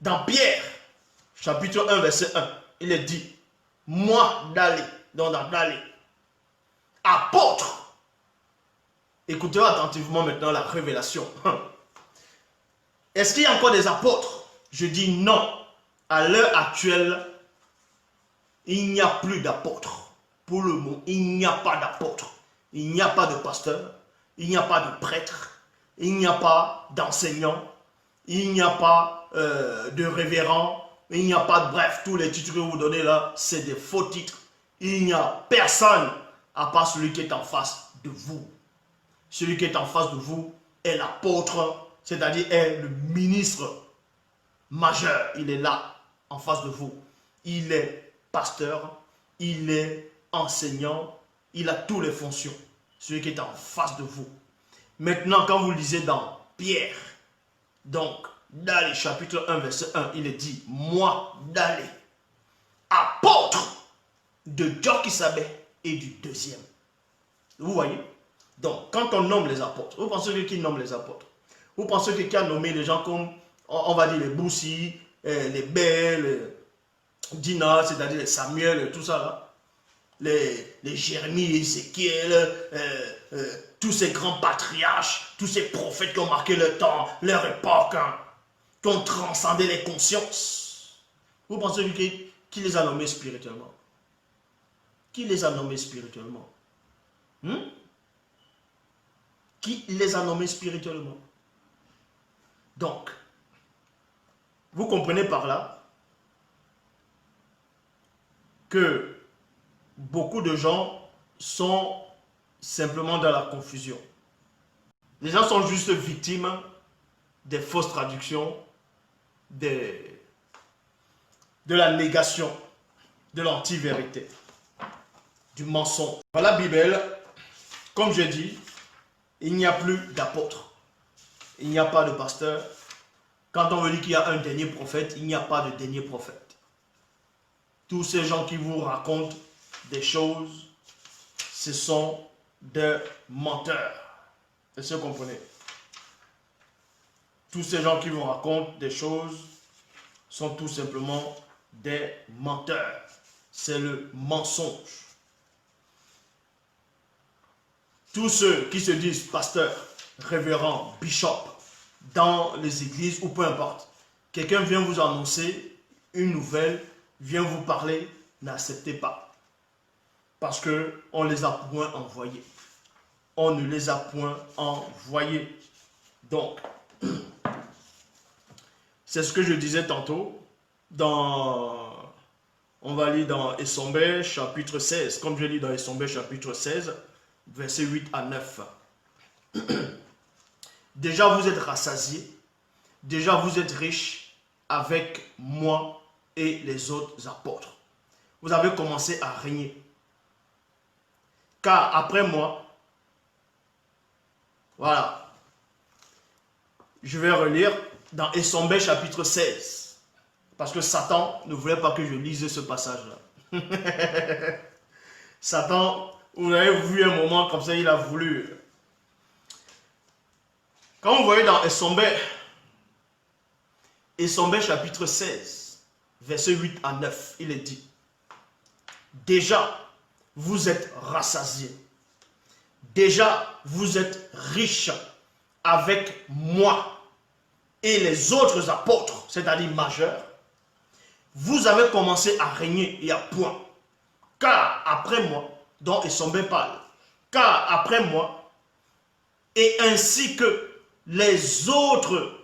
Dans Pierre, chapitre 1, verset 1, il est dit, moi d'aller, donc d'aller, apôtre. Écoutez attentivement maintenant la révélation. Est-ce qu'il y a encore des apôtres? Je dis non. À l'heure actuelle, il n'y a plus d'apôtres. Pour le moment, il n'y a pas d'apôtres. Il n'y a pas de pasteur. Il n'y a pas de prêtre. Il n'y a pas d'enseignant. Il n'y a pas de révérend. Il n'y a pas de... Bref, tous les titres que vous donnez là, c'est des faux titres. Il n'y a personne à part celui qui est en face de vous. Celui qui est en face de vous est l'apôtre, c'est-à-dire est le ministre majeur. Il est là, en face de vous. Il est pasteur, il est enseignant, il a toutes les fonctions. Celui qui est en face de vous. Maintenant, quand vous lisez dans Pierre, donc, dans le chapitre 1, verset 1, il est dit, moi d'aller, apôtre de Jokisabé et du deuxième. Vous voyez? Donc, quand on nomme les apôtres, vous pensez qui nomme les apôtres? Vous pensez que qui a nommé les gens comme, on va dire, les Boussi, les Bel, Dina, c'est-à-dire les Samuel, tout ça là, les Jérémie, Ézéchiel, tous ces grands patriarches, tous ces prophètes qui ont marqué le temps, leur époque, hein, qui ont transcendé les consciences. Vous pensez qui les a nommés spirituellement? Qui les a nommés spirituellement? Qui les a nommés spirituellement? Donc, vous comprenez par là que beaucoup de gens sont simplement dans la confusion. Les gens sont juste victimes des fausses traductions, de la négation, de l'anti-vérité, du mensonge. Dans la Bible, comme je dis, il n'y a plus d'apôtres. Il n'y a pas de pasteur. Quand on veut dire qu'il y a un dernier prophète, il n'y a pas de dernier prophète. Tous ces gens qui vous racontent des choses, ce sont des menteurs. Est-ce que vous comprenez? Tous ces gens qui vous racontent des choses sont tout simplement des menteurs. C'est le mensonge. Tous ceux qui se disent pasteurs, révérends, bishop, dans les églises ou peu importe, quelqu'un vient vous annoncer une nouvelle, vient vous parler, n'acceptez pas. Parce qu'on ne les a point envoyés. On ne les a point envoyés. Donc, c'est ce que je disais tantôt, on va lire dans Essombé chapitre 16, comme je lis dans Essombé chapitre 16, versets 8 à 9. Déjà vous êtes rassasiés, déjà vous êtes riches avec moi et les autres apôtres. Vous avez commencé à régner. Car après moi, voilà, je vais relire dans Essombé chapitre 16. Parce que Satan ne voulait pas que je lise ce passage-là. Satan, vous avez vu un moment comme ça, il a voulu. Quand vous voyez dans Essombé chapitre 16, verset 8 à 9, il est dit, déjà, vous êtes rassasiés. Déjà, vous êtes riches avec moi et les autres apôtres, c'est-à-dire majeurs. Vous avez commencé à régner et à point. Car après moi, dont Essombé parle, car après moi, et ainsi que les autres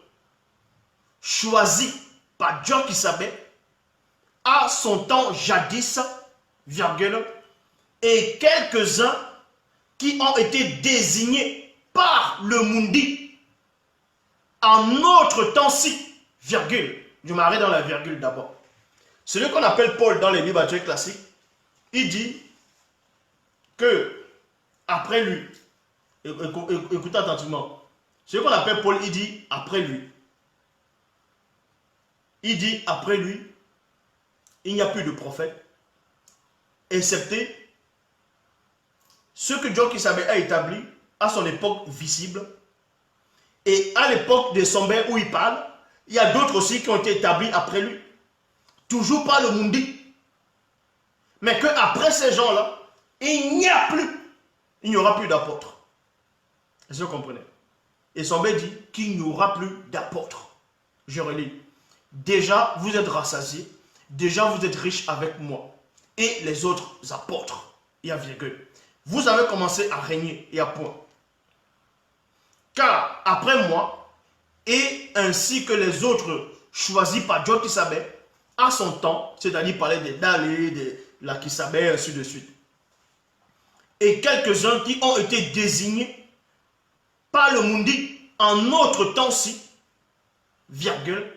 choisis par Jokisabé, à son temps jadis, virgule, et quelques-uns qui ont été désignés par le Mundi en notre temps-ci, virgule. Je m'arrête dans la virgule d'abord. Celui qu'on appelle Paul dans les Bibles classiques, il dit que après lui, écoutez attentivement, celui qu'on appelle Paul, il dit après lui. Il dit après lui, il n'y a plus de prophète, excepté ce que Jokisabé a établi à son époque visible et à l'époque de Essombé où il parle, Il y a d'autres aussi qui ont été établis après lui. Toujours par le Mundi. Mais qu'après ces gens-là, il n'y aura plus d'apôtres. Est-ce que vous comprenez? Et Sombé dit qu'il n'y aura plus d'apôtres. Je relis. Déjà, vous êtes rassasiés. Déjà, vous êtes riches avec moi. Et les autres apôtres. Il y a virgule. Vous avez commencé à régner. Il y a point. Car après moi, et ainsi que les autres choisis par Dieu qui savait, à son temps, c'est-à-dire parler des Dalé, des Lakisabé, ainsi de suite. Et quelques-uns qui ont été désignés par le Mundi en notre temps-ci, virgule,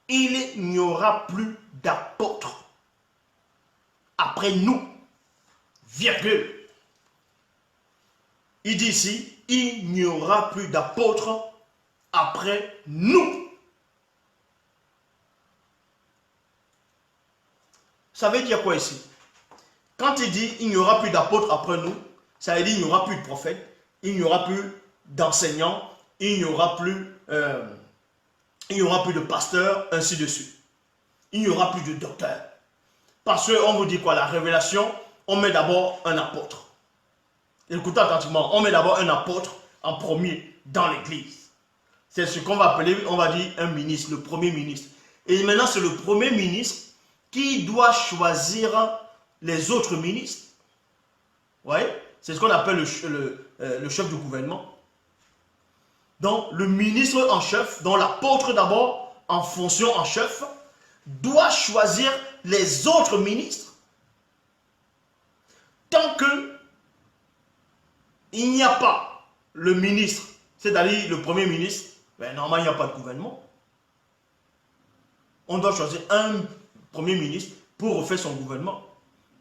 il n'y aura plus d'apôtres après nous, virgule. Il dit ici, il n'y aura plus d'apôtres après nous. Ça veut dire quoi ici? Quand il dit il n'y aura plus d'apôtres après nous, ça veut dire il n'y aura plus de prophètes, il n'y aura plus d'enseignants, il n'y aura plus de pasteurs, ainsi de suite. Il n'y aura plus de docteurs. Parce qu'on vous dit quoi? La révélation, on met d'abord un apôtre. Écoutez attentivement, on met d'abord un apôtre en premier dans l'église. C'est ce qu'on va appeler, on va dire, un ministre, le premier ministre. Et maintenant, c'est le premier ministre qui doit choisir les autres ministres. Vous voyez? C'est ce qu'on appelle le chef du gouvernement. Donc, le ministre en chef, dont l'apôtre d'abord, en fonction en chef, doit choisir les autres ministres. Tant que il n'y a pas le ministre, c'est-à-dire le premier ministre, ben, normalement, il n'y a pas de gouvernement. On doit choisir un premier ministre pour refaire son gouvernement.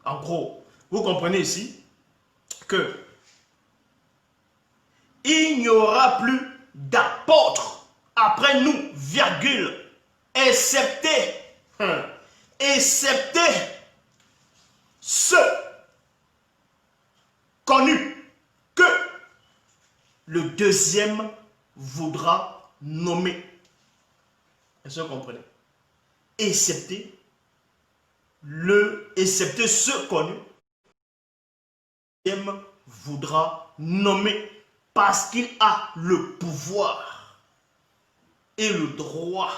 En gros, vous comprenez ici que il n'y aura plus d'apôtres après nous, virgule, excepté ceux connus que le deuxième voudra nommer. Est-ce que vous comprenez? Excepté ceux connus, le deuxième voudra nommer parce qu'il a le pouvoir et le droit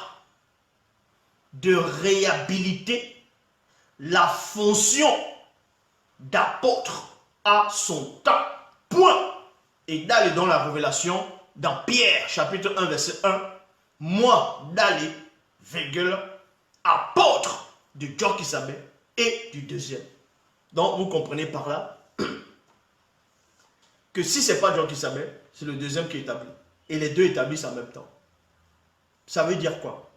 de réhabiliter la fonction d'apôtre à son temps. Point. Et d'aller dans la révélation, dans Pierre, chapitre 1, verset 1, moi, d'aller, virgule, apôtre de Dieu qui savait et du deuxième. Donc, vous comprenez par là que si ce n'est pas Dieu qui savait, c'est le deuxième qui établit. Et les deux établissent en même temps. Ça veut dire quoi?